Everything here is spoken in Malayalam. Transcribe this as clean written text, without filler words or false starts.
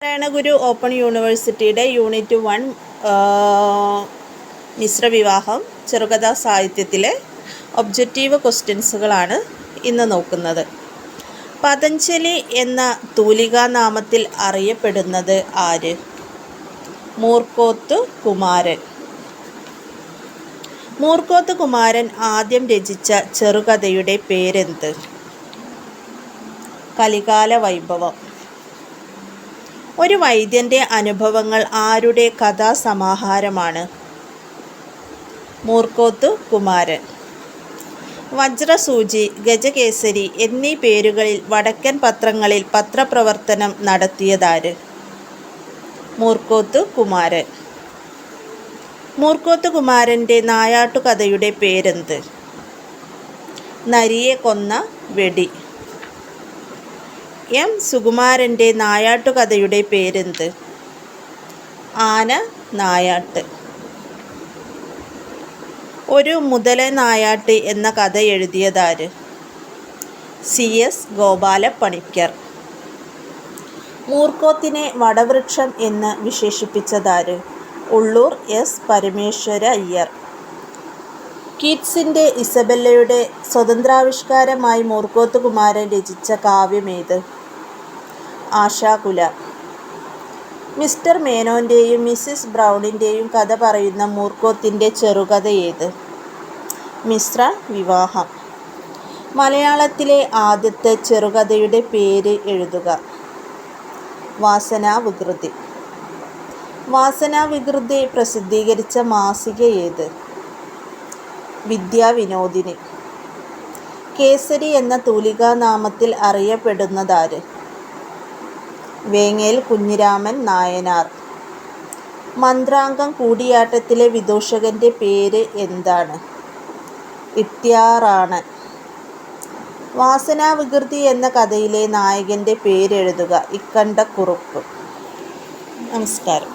നാരായണഗുരു ഓപ്പൺ യൂണിവേഴ്സിറ്റിയുടെ യൂണിറ്റ് 1 മിശ്രവിവാഹം ചെറുകഥാ സാഹിത്യത്തിലെ ഒബ്ജക്റ്റീവ് ക്വസ്റ്റ്യൻസുകളാണ് ഇന്ന് നോക്കുന്നത്. പതഞ്ജലി എന്ന തൂലികാനാമത്തിൽ അറിയപ്പെടുന്നത് ആര്? മൂർക്കോത്ത് കുമാരൻ. മൂർക്കോത്ത് കുമാരൻ ആദ്യം രചിച്ച ചെറുകഥയുടെ പേരെന്ത്? കലികാല വൈഭവം. ഒരു വൈദ്യൻ്റെ അനുഭവങ്ങൾ ആരുടെ കഥാസമാഹാരമാണ്? മൂർക്കോത്ത് കുമാരൻ. വജ്രസൂചി, ഗജകേസരി എന്നീ പേരുകളിൽ വടക്കൻ പത്രങ്ങളിൽ പത്രപ്രവർത്തനം നടത്തിയതാര്? മൂർക്കോത്ത് കുമാരൻ. മൂർക്കോത്ത് കുമാരൻ്റെ നായാട്ടുകഥയുടെ പേരെന്ത്? നരിയെ കൊന്ന വെടി. എം സുകുമാരൻ്റെ നായാട്ടുകഥയുടെ പേരെന്ത്? ആന നായാട്ട്. ഒരു മുതല നായാട്ട് എന്ന കഥ എഴുതിയതാര്? CS ഗോപാലപ്പണിക്കർ. മൂർക്കോത്തിനെ വടവൃക്ഷം എന്ന് വിശേഷിപ്പിച്ചതാര്? ഉള്ളൂർ S പരമേശ്വര അയ്യർ. കീറ്റ്സിൻ്റെ ഇസബെല്ലയുടെ സ്വതന്ത്രാവിഷ്കാരമായി മൂർക്കോത്ത് കുമാരൻ രചിച്ച കാവ്യമേത്? ആശാകുല. മിസ്റ്റർ മേനോൻ്റെയും മിസ്സിസ് ബ്രൗണിൻ്റെയും കഥ പറയുന്ന മൂർക്കോത്തിൻ്റെ ചെറുകഥ ഏത്? മിശ്ര വിവാഹം. മലയാളത്തിലെ ആദ്യത്തെ ചെറുകഥയുടെ പേര് എഴുതുക. വാസനാവികൃതി. വാസനാവികൃതി പ്രസിദ്ധീകരിച്ച മാസിക ഏത്? വിദ്യാവിനോദിനി. കേസരി എന്ന തൂലികാനാമത്തിൽ അറിയപ്പെടുന്നതാര്? വേങ്ങേൽ കുഞ്ഞിരാമൻ നായനാർ. മന്ത്രാംഗം കൂടിയാട്ടത്തിലെ വിദൂഷകൻ്റെ പേര് എന്താണ്? ഇട്ട്യാറാണൻ. വാസനാവികൃതി എന്ന കഥയിലെ നായകൻ്റെ പേരെഴുതുക. ഇക്കണ്ടക്കുറുപ്പ്. നമസ്കാരം.